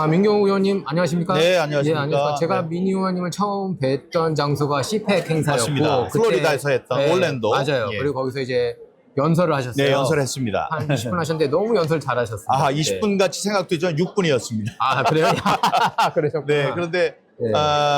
민경욱 의원님 안녕하십니까? 네, 안녕하십니까? 예, 안녕하십니까? 제가 네. 민희 의원님을 처음 뵀던 장소가 CPEC 행사였고 맞습니다. 플로리다에서 했던 올랜도. 맞아요. 예. 그리고 거기서 이제 연설을 하셨어요. 네, 연설했습니다. 한 20분 하셨는데 너무 연설 잘하셨습니다. 아, 네. 20분 같이 생각되죠? 6분이었습니다. 아, 그래요? 그러셨구나. 네, 그런데 네.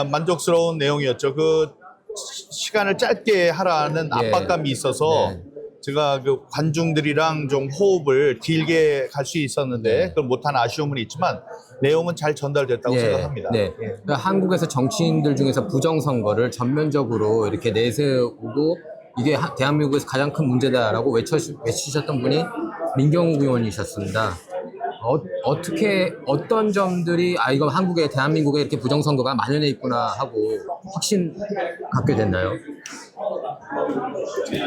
만족스러운 내용이었죠. 그 시간을 짧게 하라는 예. 압박감이 있어서 네. 제가 그 관중들이랑 좀 호흡을 길게 갈 수 있었는데 네. 그걸 못한 아쉬움은 있지만 내용은 잘 전달됐다고 생각합니다. 네. 예. 그러니까 한국에서 정치인들 중에서 부정선거를 전면적으로 이렇게 내세우고 이게 대한민국에서 가장 큰 문제다라고 외치셨던 분이 민경욱 의원이셨습니다. 어떤 점들이 이거 한국에 대한민국에 이렇게 부정선거가 만연해 있구나 하고 확신 갖게 됐나요?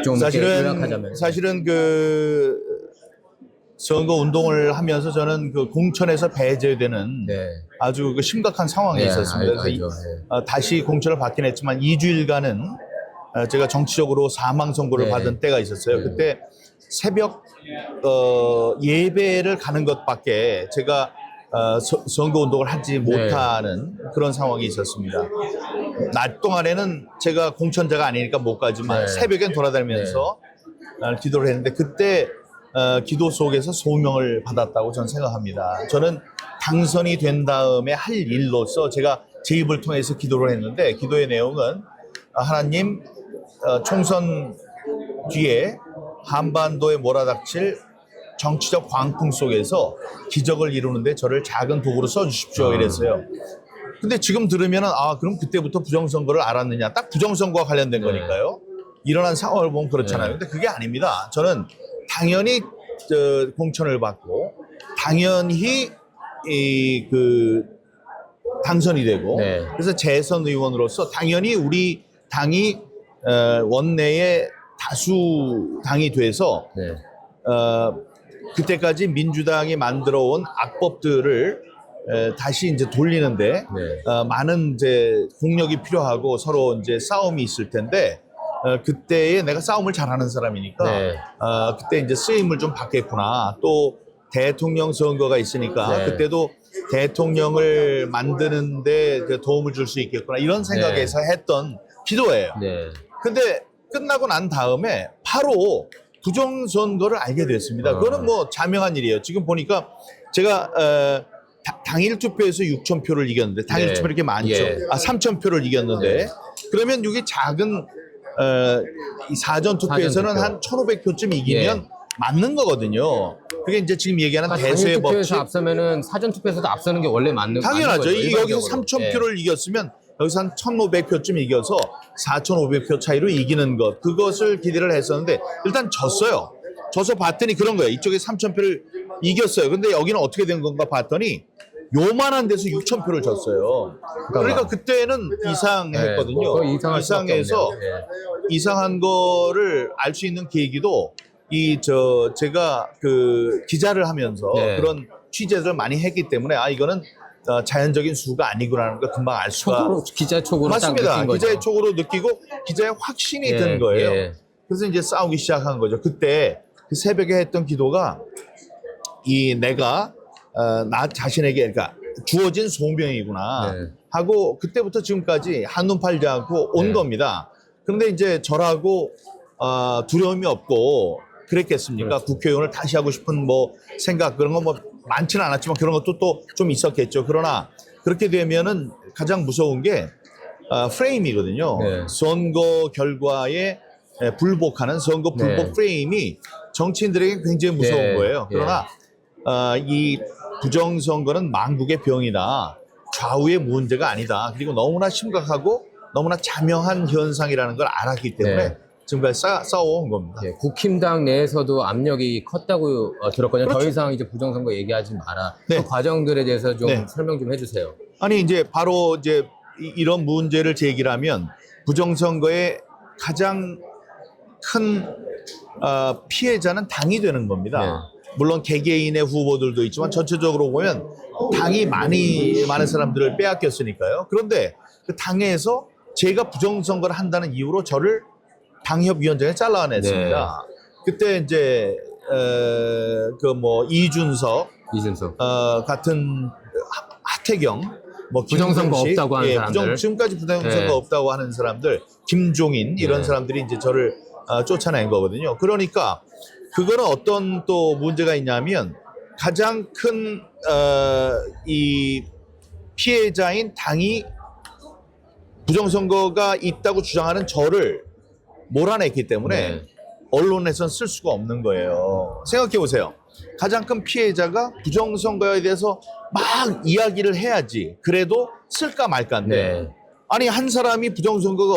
좀 요약하자면. 사실은 그 선거 운동을 하면서 저는 그 공천에서 배제되는 네. 아주 그 심각한 상황에 네, 있었습니다. 그래서 알죠. 네. 다시 공천을 받긴 했지만 2주일간은 제가 정치적으로 사망 선고를 네. 받은 때가 있었어요. 네. 그때 새벽 예배를 가는 것밖에 제가 선거 운동을 하지 못하는 그런 상황이 있었습니다. 낮 동안에는 제가 공천자가 아니니까 못 가지만 네. 새벽엔 돌아다니면서 기도를 했는데 그때 기도 속에서 소명을 받았다고 저는 생각합니다. 저는 당선이 된 다음에 할 일로서 제가 제 입을 통해서 기도를 했는데 기도의 내용은 하나님 총선 뒤에 한반도에 몰아닥칠 정치적 광풍 속에서 기적을 이루는데 저를 작은 도구로 써주십시오 이랬어요. 근데 지금 들으면은 그럼 그때부터 부정선거를 알았느냐, 딱 부정선거와 관련된 네. 거니까요. 일어난 상황을 보면 그렇잖아요. 네. 근데 그게 아닙니다. 저는 당연히 공천을 받고 당연히 당선이 되고 네. 그래서 재선 의원으로서 당연히 우리 당이 원내에 다수 당이 돼서 네. 그때까지 민주당이 만들어온 악법들을 다시 이제 돌리는데 네. 많은 이제 공력이 필요하고 서로 이제 싸움이 있을 텐데 그때에 내가 싸움을 잘하는 사람이니까 네. 그때 이제 쓰임을 좀 받겠구나. 또 대통령 선거가 있으니까 네. 그때도 대통령을 만드는데 도움을 줄 수 있겠구나 이런 생각에서 했던 기도예요. 네. 근데 끝나고 난 다음에 바로 부정선거를 알게 됐습니다. 그거는 뭐 자명한 일이에요. 지금 보니까 제가 당일 투표에서 6천 표를 이겼는데 당일 네. 투표 이렇게 많죠. 예. 3천 표를 이겼는데 네. 그러면 이게 작은 이 사전 투표에서는 사전 투표. 한 1,500표쯤 이기면 맞는 거거든요. 그게 이제 지금 얘기하는 당일 대세의 투표에서 법칙. 앞서면은 사전 투표에서도 앞서는 게 원래 맞는 당연하죠. 거죠, 여기서 일반적으로. 3,000표를 이겼으면 여기서 한 1,500표쯤 이겨서 4,500표 차이로 이기는 것. 그것을 기대를 했었는데 일단 졌어요. 져서 봤더니 그런 거예요. 이쪽에 3,000표를 이겼어요. 근데 여기는 어떻게 된 건가 봤더니 요만한 데서 6,000표를 졌어요. 그러니까 그때는 이상했거든요. 거의 이상할 수밖에 이상해서 없네요. 예. 이상한 거를 알 수 있는 계기도 제가 그 기자를 하면서 네. 그런 취재를 많이 했기 때문에 이거는 자연적인 수가 아니구나라는 걸 금방 알 수가 기자 촉으로 딱 맞습니다. 느낀 거죠. 기자의 촉으로 느끼고 기자의 확신이 예, 든 거예요. 예. 그래서 이제 싸우기 시작한 거죠. 그때 그 새벽에 했던 기도가 내가 나 자신에게 그러니까 주어진 소명이구나 네. 하고 그때부터 지금까지 한눈 팔지 않고 온 네. 겁니다. 그런데 이제 저라고 두려움이 없고 그랬겠습니까? 그렇죠. 국회의원을 다시 하고 싶은 뭐 생각 그런 거 뭐 많지는 않았지만 그런 것도 또 좀 있었겠죠. 그러나 그렇게 되면은 가장 무서운 게 프레임이거든요. 네. 선거 결과에 불복하는 선거 불복 네. 프레임이 정치인들에게 굉장히 무서운 네. 거예요. 그러나 이 부정선거는 만국의 병이다. 좌우의 문제가 아니다. 그리고 너무나 심각하고 너무나 자명한 현상이라는 걸 알았기 때문에 네. 지금까지 싸워온 겁니다. 예, 국힘당 내에서도 압력이 컸다고 들었거든요. 그렇죠. 더 이상 이제 부정선거 얘기하지 마라. 네. 그 과정들에 대해서 좀 네. 설명 좀 해주세요. 아니 이제 바로 이제 이런 문제를 제기하면 부정선거의 가장 큰 피해자는 당이 되는 겁니다. 네. 물론 개개인의 후보들도 있지만 전체적으로 보면 당이 많은 사람들을 빼앗겼으니까요. 그런데 그 당에서 제가 부정선거를 한다는 이유로 저를 당협위원장에 잘라냈습니다. 그때 이제 그 뭐 이준석 이준석. 같은 하태경, 뭐 부정선거 김근식, 없다고 하는 사람들. 지금까지 부정선거 네. 없다고 하는 사람들, 김종인 이런 네. 사람들이 이제 저를 쫓아낸 거거든요. 그러니까 그거는 어떤 또 문제가 있냐면 가장 큰 이 피해자인 당이 부정선거가 있다고 주장하는 저를 몰아냈기 때문에 네. 언론에선 쓸 수가 없는 거예요. 생각해 보세요. 가장 큰 피해자가 부정선거에 대해서 막 이야기를 해야지. 그래도 쓸까 말까인데. 네. 아니 한 사람이 부정선거가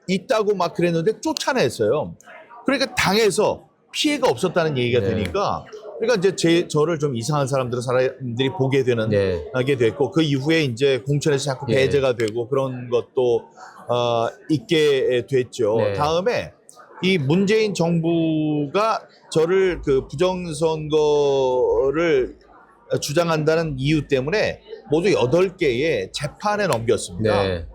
있다고 막 그랬는데 쫓아냈어요. 그러니까 당에서 피해가 없었다는 얘기가 네. 되니까 그러니까 이제 저를 좀 이상한 사람들이 보게 되는 네. 하게 됐고 그 이후에 이제 공천에서 자꾸 예. 배제가 되고 그런 것도 있게 됐죠. 네. 다음에 이 문재인 정부가 저를 그 부정선거를 주장한다는 이유 때문에 모두 8개의 재판에 넘겼습니다. 네.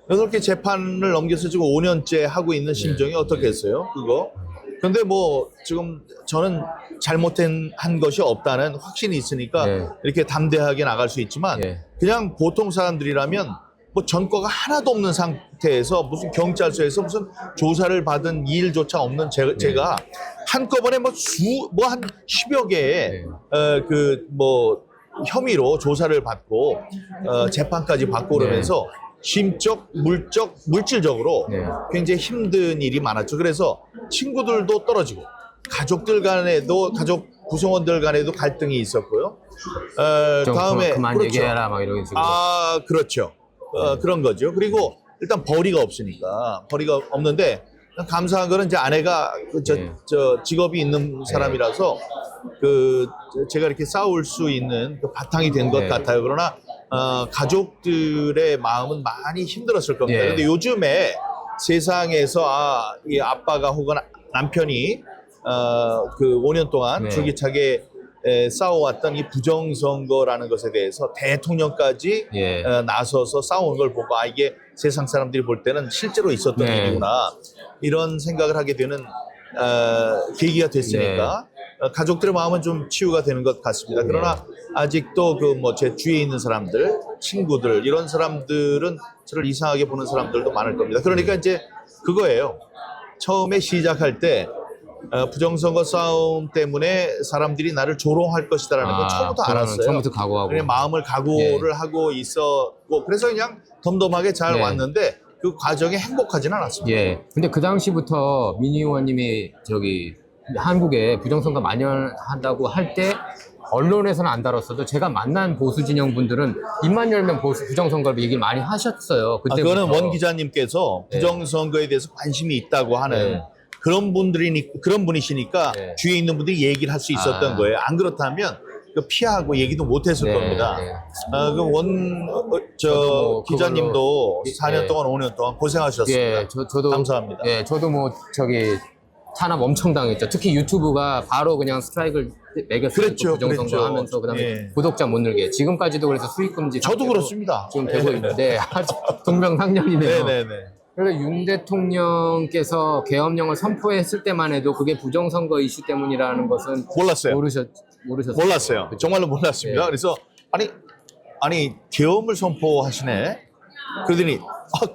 8개 재판을 넘겨서 지금 5년째 하고 있는 심정이 네. 어떻겠어요? 그거. 근데 뭐 지금 저는 잘못한 것이 없다는 확신이 있으니까 네. 이렇게 담대하게 나갈 수 있지만 네. 그냥 보통 사람들이라면 뭐 전과가 하나도 없는 상태에서 무슨 경찰서에서 무슨 조사를 받은 일조차 없는 제가 한꺼번에 뭐 한 10여 개의 그 뭐 혐의로 조사를 받고 재판까지 받고 그러면서 심적, 물적, 물질적으로 네. 굉장히 힘든 일이 많았죠. 그래서 친구들도 떨어지고 가족 구성원들 간에도 갈등이 있었고요. 좀 다음에 그만 그렇죠. 얘기해라 막 이런 식으로. 그렇죠. 그런 거죠. 그리고 일단 벌이가 없으니까 벌이가 없는데 감사한 거는 이제 아내가 저 직업이 있는 사람이라서 제가 이렇게 싸울 수 있는 그 바탕이 된 것 네. 같아요. 그러나 가족들의 마음은 많이 힘들었을 겁니다. 예. 그런데 요즘에 세상에서 이 아빠가 혹은 남편이 그 5년 동안 네. 줄기차게 싸워왔던 이 부정선거라는 것에 대해서 대통령까지 예. 나서서 싸우는 걸 보고 이게 세상 사람들이 볼 때는 실제로 있었던 네. 일이구나 이런 생각을 하게 되는 계기가 됐으니까 가족들의 마음은 좀 치유가 되는 것 같습니다. 그러나 아직도 그 뭐 제 주위에 있는 사람들, 친구들 이런 사람들은 저를 이상하게 보는 사람들도 많을 겁니다. 그러니까 이제 그거예요. 처음에 시작할 때 부정선거 싸움 때문에 사람들이 나를 조롱할 것이다라는 건 처음부터 그거는 알았어요. 처음부터 각오하고. 그냥 마음을 각오를 하고 있었고 그래서 그냥 덤덤하게 잘 예. 왔는데 그 과정이 행복하지는 않았습니다. 예. 근데 그 당시부터 민희 의원님이 한국에 부정선거 만연한다고 할 때 언론에서는 안 다뤘어도 제가 만난 보수 진영 분들은 입만 열면 부정선거를 얘기를 많이 하셨어요. 그때부터. 그거는 원 기자님께서 부정선거에 대해서 관심이 있다고 하는 네. 그런 분이시니까 네. 뒤에 있는 분들이 얘기를 할 수 있었던 거예요. 안 그렇다면 피하고 얘기도 못했을 네, 겁니다. 네. 저 뭐 기자님도 그걸로- 4년 예. 동안 5년 동안 고생하셨습니다. 예, 저도 감사합니다. 예, 저도 탄압 엄청 당했죠. 특히 유튜브가 바로 그냥 스트라이크를 매겼어요. 그랬죠, 부정선거 그랬죠. 하면서 그다음에 예. 구독자 못 늘게. 지금까지도 그래서 수익 금지. 저도 상태로 그렇습니다. 지금 되고 있는데 아주 동병상련이네요. 네네네. 그래서 윤 대통령께서 계엄령을 선포했을 때만 해도 그게 부정선거 이슈 때문이라는 것은 몰랐어요. 모르셨어요. 몰랐어요. 정말로 몰랐습니다. 네. 그래서 아니 계엄을 선포하시네. 그러더니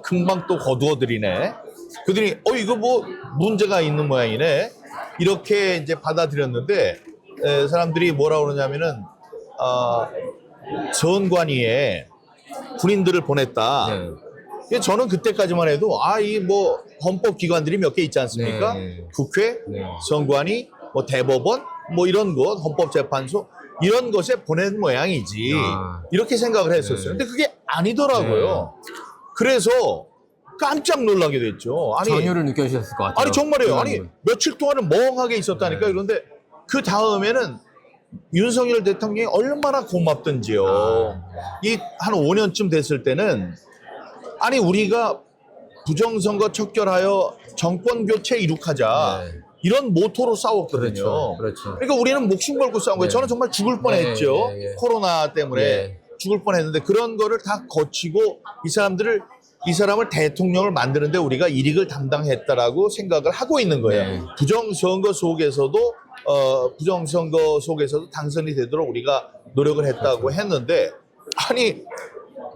금방 또 거두어들이네. 그러더니 이거 뭐 문제가 있는 모양이네. 이렇게 이제 받아들였는데 사람들이 뭐라 그러냐면은 선관위에 군인들을 보냈다. 네. 저는 그때까지만 해도 이 뭐 헌법 기관들이 몇 개 있지 않습니까? 네. 국회, 네. 선관위, 뭐 대법원, 뭐 이런 것, 헌법재판소 이런 것에 보낸 모양이지. 이렇게 생각을 했었어요. 근데 그게 아니더라고요. 그래서 깜짝 놀라게 됐죠. 전율을 느껴주셨을 것 같아요. 아니 정말이에요. 그거는. 며칠 동안은 멍하게 있었다니까. 네. 그런데 그 다음에는 윤석열 대통령이 얼마나 고맙던지요. 이 한 5년쯤 됐을 때는 우리가 부정선거 척결하여 정권 교체 이룩하자. 네. 이런 모토로 싸웠거든요. 그렇죠. 그러니까 우리는 목숨 걸고 싸운 거예요. 네. 저는 정말 죽을 뻔했죠. 네. 코로나 때문에 네. 죽을 뻔했는데 그런 거를 다 거치고 이 사람을 대통령을 만드는데 우리가 일익을 담당했다라고 생각을 하고 있는 거예요. 네. 부정선거 속에서도 당선이 되도록 우리가 노력을 했다고 했는데 아니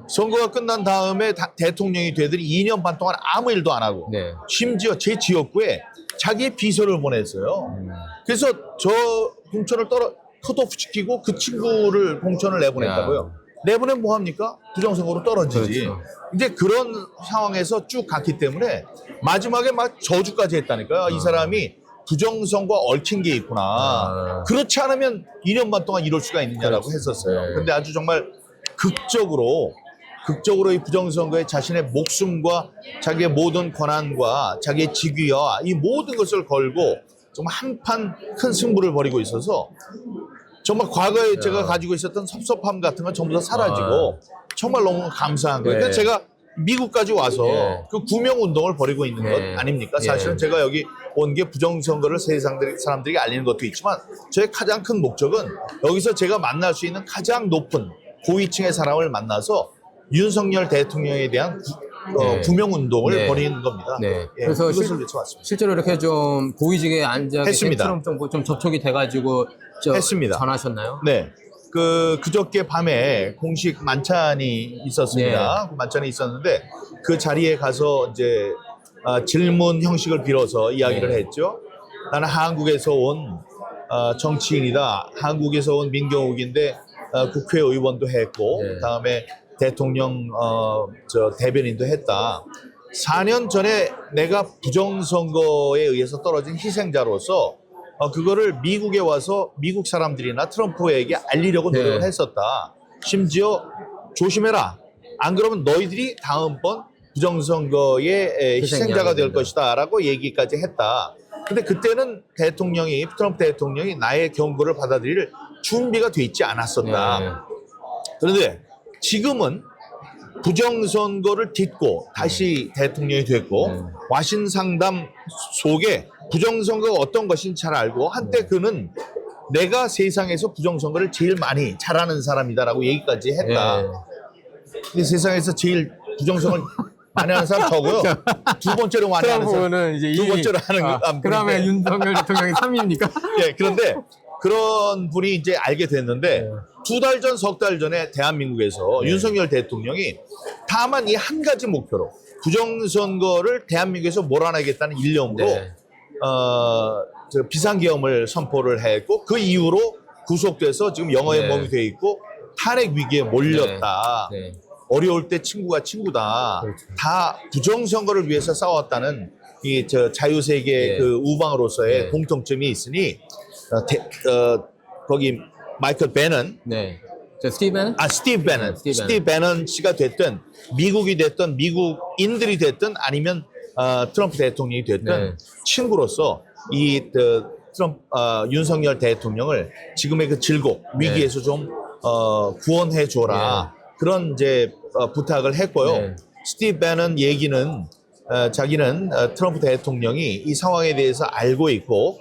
선거가 끝난 다음에 대통령이 되더니 2년 반 동안 아무 일도 안 하고 네. 심지어 제 지역구에 자기의 비서를 보냈어요. 그래서 저 공천을 컷오프 시키고 그 친구를 공천을 내보냈다고요. 내보내면 뭐합니까? 부정선거로 떨어지지. 그렇죠. 이제 그런 상황에서 쭉 갔기 때문에 마지막에 막 저주까지 했다니까요. 이 사람이 부정선거 얽힌 게 있구나. 그렇지 않으면 2년 반 동안 이럴 수가 있느냐라고 했었어요. 네. 근데 아주 정말 극적으로 이 부정선거에 자신의 목숨과 자기의 모든 권한과 자기의 직위와 이 모든 것을 걸고 정말 한판 큰 승부를 벌이고 있어서 정말 과거에 제가 가지고 있었던 섭섭함 같은 건 전부 다 사라지고 정말 너무 감사한 거예요. 네. 그래서 제가 미국까지 와서 네. 그 구명 운동을 벌이고 있는 것 아닙니까? 사실은 제가 여기 온 게 부정선거를 세상 사람들에게 알리는 것도 있지만 저의 가장 큰 목적은 여기서 제가 만날 수 있는 가장 높은 고위층의 사람을 만나서 윤석열 대통령에 대한 구명 운동을 벌이는 겁니다. 네. 예, 그래서 그것을 외쳐왔습니다. 실제로 이렇게 좀 고위직에 앉아 계신 했습니다. 트럼프 좀 접촉이 돼가지고 했습니다. 전하셨나요? 네. 그저께 밤에 공식 만찬이 있었습니다. 그 만찬이 있었는데 그 자리에 가서 이제 질문 형식을 빌어서 이야기를 했죠. 나는 한국에서 온 정치인이다. 한국에서 온 민경욱인데 국회의원도 했고 그다음에 대통령 대변인도 했다. 4년 전에 내가 부정선거에 의해서 떨어진 희생자로서 그거를 미국에 와서 미국 사람들이나 트럼프에게 알리려고 노력을 했었다. 심지어 조심해라. 안 그러면 너희들이 다음번 부정선거의 희생자가 될 것이다 라고 얘기까지 했다. 근데 그때는 트럼프 대통령이 나의 경고를 받아들일 준비가 돼 있지 않았었다. 그런데 지금은 부정선거를 딛고 다시 대통령이 됐고 와신 상담 속에 부정선거가 어떤 것인지 잘 알고 한때 그는 내가 세상에서 부정선거를 제일 많이 잘하는 사람이다라고 얘기까지 했다. 근데 세상에서 제일 부정선거를 많이 하는 사람 저고요. 두 번째로 많이 하는 사람. 트럼프는 이제 두 번째로 하는 그다음에 윤석열 대통령이 3위입니까? 예, 그런데 그런 분이 이제 알게 됐는데 2달 전, 석 달 전에 대한민국에서 윤석열 대통령이 다만 이 한 가지 목표로 부정선거를 대한민국에서 몰아내겠다는 일념으로 비상계엄을 선포를 했고 그 이후로 구속돼서 지금 영어에 몸이 돼 있고 탄핵 위기에 몰렸다. 어려울 때 친구가 친구다. 다 부정선거를 위해서 싸웠다는 이 자유세계 그 우방으로서의 공통점이 있으니 거기 마이클 배넌, 스티브 배넌 씨가 됐든 미국이 됐든 미국인들이 됐든 아니면 트럼프 대통령이 됐든 친구로서 이 윤석열 대통령을 지금의 그 질곡 위기에서 좀 구원해 줘라 그런 이제 부탁을 했고요. 스티브 배넌 얘기는 자기는 트럼프 대통령이 이 상황에 대해서 알고 있고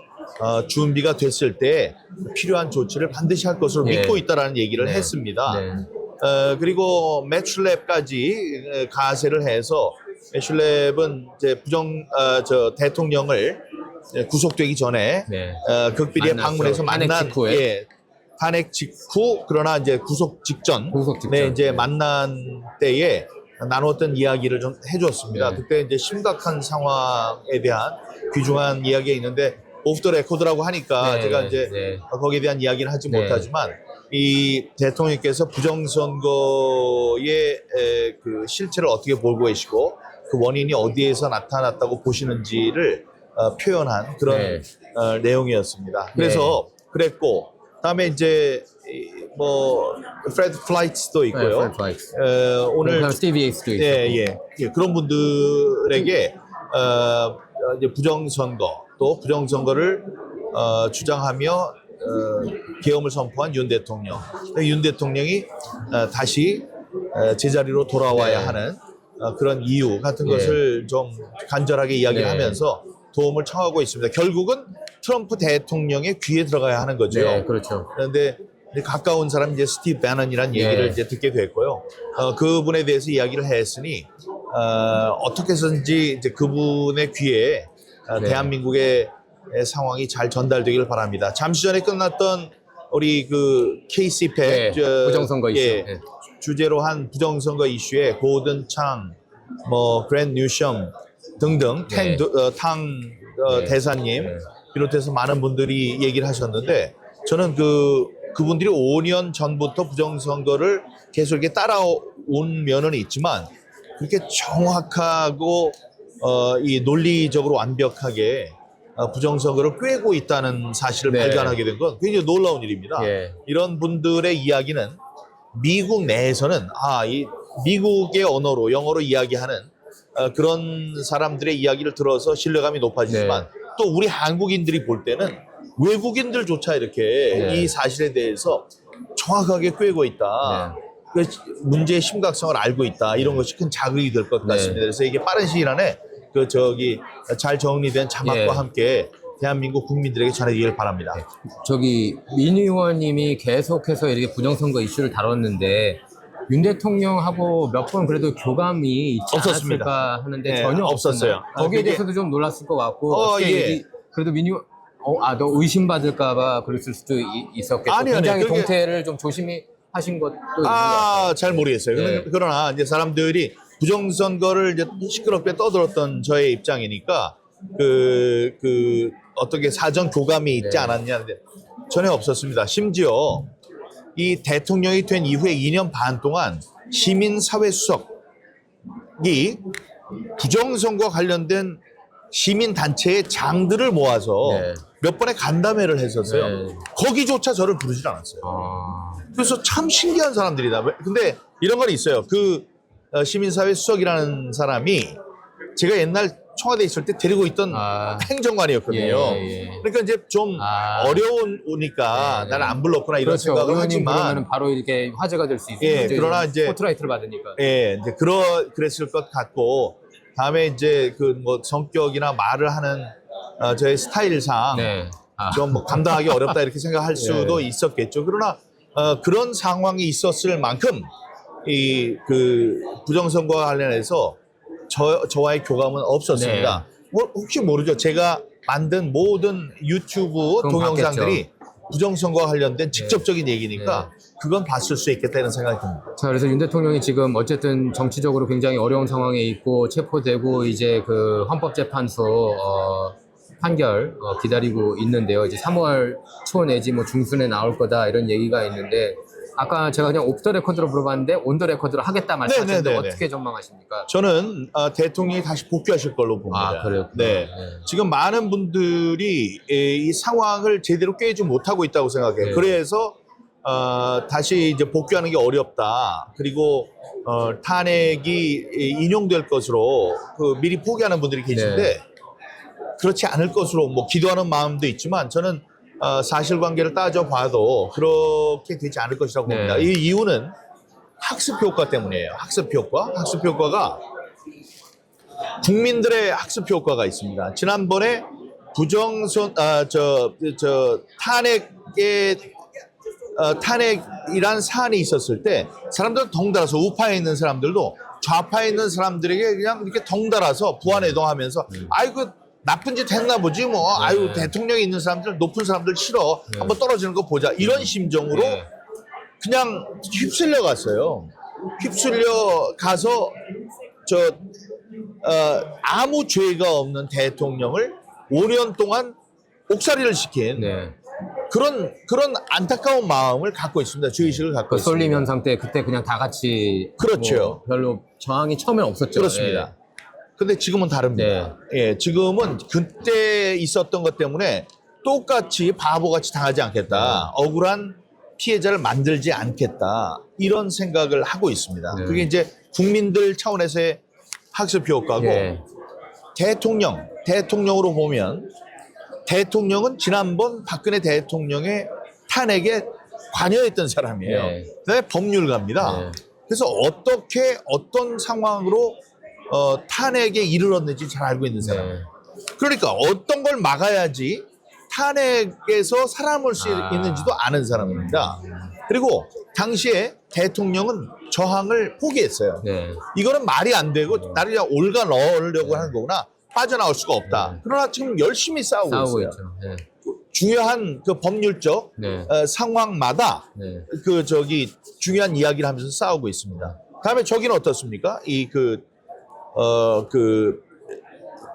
준비가 됐을 때 필요한 조치를 반드시 할 것으로 믿고 있다라는 얘기를 했습니다. 그리고 매출랩까지 가세를 해서 매출랩은 이제 대통령을 구속되기 전에 극비리에 방문해서 만난 탄핵 직후 그러나 이제 구속 직전 이제 만난 때에 나눴던 이야기를 좀 해줬습니다. 그때 이제 심각한 상황에 대한 귀중한 이야기가 있는데 오프 더 레코드라고 하니까 제가 이제 거기에 대한 이야기는 하지 못하지만 이 대통령께서 부정선거의 그 실체를 어떻게 보고 계시고 그 원인이 어디에서 나타났다고 보시는지를 표현한 그런 내용이었습니다. 그래서 그랬고 다음에 이제 뭐 프레드 플라이츠도 있고요. 오늘 스티브 예이츠도 있고 그런 분들에게 이제 부정선거 또 부정선거를 주장하며 계엄을 선포한 윤 대통령. 윤 대통령이 다시 제자리로 돌아와야 하는 그런 이유 같은 것을 좀 간절하게 이야기를 하면서 도움을 청하고 있습니다. 결국은 트럼프 대통령의 귀에 들어가야 하는 거죠. 그렇죠. 그런데 가까운 사람 이제 스티브 배넌이라는 얘기를 이제 듣게 됐고요. 그분에 대해서 이야기를 했으니 어떻게 해서든지 이제 그분의 귀에 대한민국의 상황이 잘 전달되기를 바랍니다. 잠시 전에 끝났던 우리 그 KCPEC 네, 부정선거 이슈. 예, 네. 주제로 한 부정선거 이슈에 고든 창, 뭐 그랜 뉴섬 등등 네. 탕 네. 대사님 네. 비롯해서 많은 분들이 얘기를 하셨는데 저는 그분들이 5년 전부터 부정선거를 계속 이렇게 따라온 면은 있지만 그렇게 정확하고 이 논리적으로 완벽하게 부정선거를 꿰고 있다는 사실을 네. 발견하게 된 건 굉장히 놀라운 일입니다. 예. 이런 분들의 이야기는 미국 내에서는 이 미국의 언어로 영어로 이야기하는 그런 사람들의 이야기를 들어서 신뢰감이 높아지지만 네. 또 우리 한국인들이 볼 때는 외국인들조차 이렇게 네. 이 사실에 대해서 정확하게 꿰고 있다. 그 문제의 심각성을 알고 있다. 이런 것이 큰 자극이 될 것 네. 같습니다. 그래서 이게 빠른 시일 안에 잘 정리된 자막과 예. 함께 대한민국 국민들에게 전해지길 바랍니다. 저기 민 의원님이 계속해서 이렇게 부정선거 이슈를 다뤘는데 윤 대통령하고 몇 번 그래도 교감이 있지 없었습니다. 않았을까 하는데 네, 전혀 없었어요. 없었나요? 거기에 그게- 대해서도 좀 놀랐을 것 같고 어떻게 예. 그래도 민 의원 너 의심받을까봐 그랬을 수도 있었겠고 아니요, 굉장히 그게- 동태를 좀 조심히 하신 것도 있는 것 같아요. 잘 모르겠어요. 네. 그러나 이제 사람들이 부정선거를 이제 시끄럽게 떠들었던 저의 입장이니까 어떻게 사전 교감이 있지 네. 않았냐는데 전혀 없었습니다. 심지어 이 대통령이 된 이후에 2년 반 동안 시민사회수석이 부정선거와 관련된 시민단체의 장들을 모아서 네. 몇 번의 간담회를 했었어요. 네. 거기조차 저를 부르질 않았어요. 아, 그래서 참 신기한 사람들이다. 근데 이런 건 있어요. 시민사회 수석이라는 사람이 제가 옛날 청와대에 있을 때 데리고 있던 행정관이었거든요. 예. 그러니까 이제 좀 어려우니까 네. 나는 안 불렀구나 이런 그렇죠. 생각을 의원님 하지만 그러면은 바로 이렇게 화제가 될 수 있어요. 예, 그러나 이제 스포트라이트를 받으니까. 예, 이제 그랬을 것 같고 다음에 이제 뭐 성격이나 말을 하는 저의 스타일상 네. 좀 뭐 감당하기 어렵다 이렇게 생각할 수도 예. 있었겠죠. 그러나 그런 상황이 있었을 만큼 부정선거와 관련해서 저와의 교감은 없었습니다. 혹시 모르죠. 제가 만든 모든 유튜브 그건 동영상들이 부정선거와 관련된 직접적인 얘기니까 그건 봤을 수 있겠다 이런 생각이 듭니다. 자, 그래서 윤 대통령이 지금 어쨌든 정치적으로 굉장히 어려운 상황에 있고 체포되고 이제 그 헌법재판소 판결 기다리고 있는데요. 이제 3월 초 내지 뭐 중순에 나올 거다 이런 얘기가 있는데 아까 제가 그냥 오프 더 레코드로 물어봤는데 온 더 레코드로 하겠다 말씀하셨는데 네네네네. 어떻게 전망하십니까? 저는 대통령이 다시 복귀하실 걸로 봅니다. 그래요? 네. 지금 많은 분들이 이 상황을 제대로 꿰지 못하고 있다고 생각해요. 네. 그래서 다시 이제 복귀하는 게 어렵다. 그리고 탄핵이 인용될 것으로 미리 포기하는 분들이 계신데 그렇지 않을 것으로 뭐 기도하는 마음도 있지만 저는 사실관계를 따져봐도 그렇게 되지 않을 것이라고 봅니다. 이 이유는 학습 효과 때문이에요. 학습 효과. 학습 효과가 국민들의 학습 효과가 있습니다. 지난번에 탄핵이란 사안이 있었을 때 사람들은 덩달아서 우파에 있는 사람들도 좌파에 있는 사람들에게 그냥 이렇게 덩달아서 부안해동하면서 아이고 나쁜 짓 했나 보지 뭐 아유 대통령에 있는 사람들 높은 사람들 싫어 한번 떨어지는 거 보자 이런 심정으로 그냥 휩쓸려 갔어요. 휩쓸려 가서 아무 죄가 없는 대통령을 5년 동안 옥살이를 시킨 그런 안타까운 마음을 갖고 있습니다. 죄의식을 갖고 있습니다. 쏠림 현상 때 그때 그냥 다 같이 그렇죠. 뭐 별로 저항이 처음엔 없었죠. 그렇습니다. 근데 지금은 다릅니다. 예, 지금은 그때 있었던 것 때문에 똑같이 바보같이 당하지 않겠다. 억울한 피해자를 만들지 않겠다. 이런 생각을 하고 있습니다. 그게 이제 국민들 차원에서의 학습 효과고 대통령으로 보면 대통령은 지난번 박근혜 대통령의 탄핵에 관여했던 사람이에요. 그다음에 법률가입니다. 그래서 어떤 상황으로 탄핵에 이르렀는지 잘 알고 있는 사람. 그러니까 어떤 걸 막아야지 탄핵에서 살아남을 수 있는지도 아는 사람입니다. 그리고 당시에 대통령은 저항을 포기했어요. 이거는 말이 안 되고 나를 그냥 올가 넣으려고 하는 거구나. 빠져나올 수가 없다. 그러나 지금 열심히 싸우고 있어요. 중요한 그 법률적 네. 상황마다 네. 중요한 이야기를 하면서 싸우고 있습니다. 다음에 저기는 어떻습니까?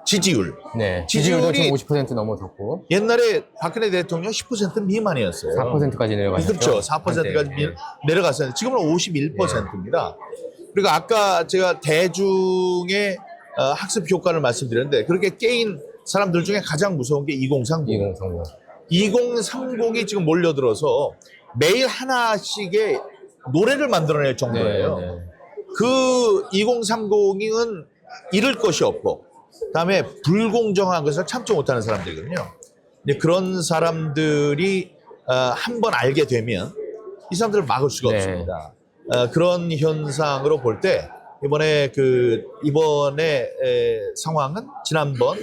지지율. 네. 지지율도 지지율이 지금 50% 넘어섰고 옛날에 박근혜 대통령 10% 미만이었어요. 4%까지 내려가셨죠. 그렇죠. 4%까지 네. 내려갔어요. 지금은 51%입니다. 그리고 아까 제가 대중의 학습 효과를 말씀드렸는데 그렇게 깨인 사람들 중에 가장 무서운 게 2030. 2030이 지금 몰려들어서 매일 하나씩의 노래를 만들어낼 정도예요. 네, 네. 그 2030은 잃을 것이 없고 그다음에 불공정한 것을 참지 못하는 사람들이거든요. 근데 그런 사람들이 한번 알게 되면 이 사람들을 막을 수가 네. 없습니다. 그런 현상으로 볼 때 이번에 상황은 지난번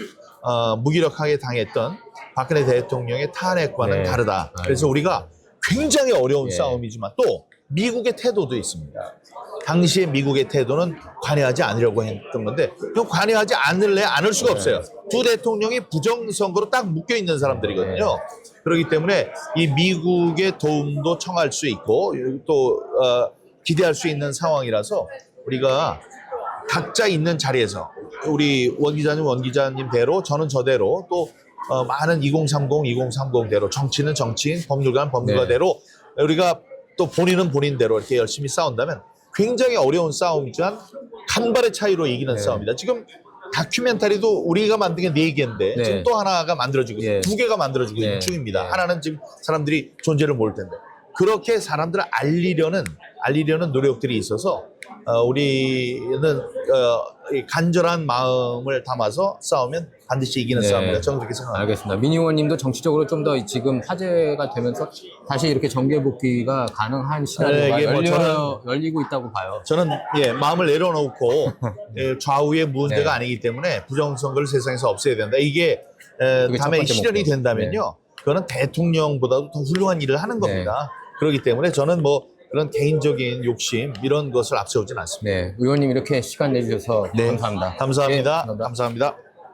무기력하게 당했던 박근혜 대통령의 탄핵과는 네. 다르다. 그래서 우리가 굉장히 어려운 네. 싸움이지만 또 미국의 태도도 있습니다. 당시에 미국의 태도는 관여하지 않으려고 했던 건데 또 관여하지 않을 수가 없어요. 두 대통령이 부정선거로 딱 묶여 있는 사람들이거든요. 그렇기 때문에 이 미국의 도움도 청할 수 있고 또 기대할 수 있는 상황이라서 우리가 각자 있는 자리에서 우리 원 기자님대로 저는 저대로 또 많은 2030대로 정치는 정치인, 법률가는 법률가대로 우리가 또 본인은 본인대로 이렇게 열심히 싸운다면 굉장히 어려운 싸움이지만 간발의 차이로 이기는 싸움이다. 지금 다큐멘터리도 우리가 만든 게 4개인데 지금 또 하나가 만들어지고 있어요. 2개가 만들어지고 있는 중입니다. 하나는 지금 사람들이 존재를 모를 텐데 그렇게 사람들을 알리려는 노력들이 있어서 우리는 간절한 마음을 담아서 싸우면 반드시 이기는 싸움이다. 저는 그렇게 생각합니다. 알겠습니다. 민 의원님도 정치적으로 좀 더 지금 화제가 되면서 다시 이렇게 정계 복귀가 가능한 시나리오가 열리고 있다고 봐요. 저는 마음을 내려놓고 좌우의 문제가 아니기 때문에 부정선거를 세상에서 없애야 된다. 이게 다음에 실현이 된다면요. 그거는 대통령보다도 더 훌륭한 일을 하는 겁니다. 그렇기 때문에 저는 그런 개인적인 욕심 이런 것을 앞세우진 않습니다. 네, 의원님 이렇게 시간 내주셔서 감사합니다. 감사합니다. 감사합니다. 감사합니다.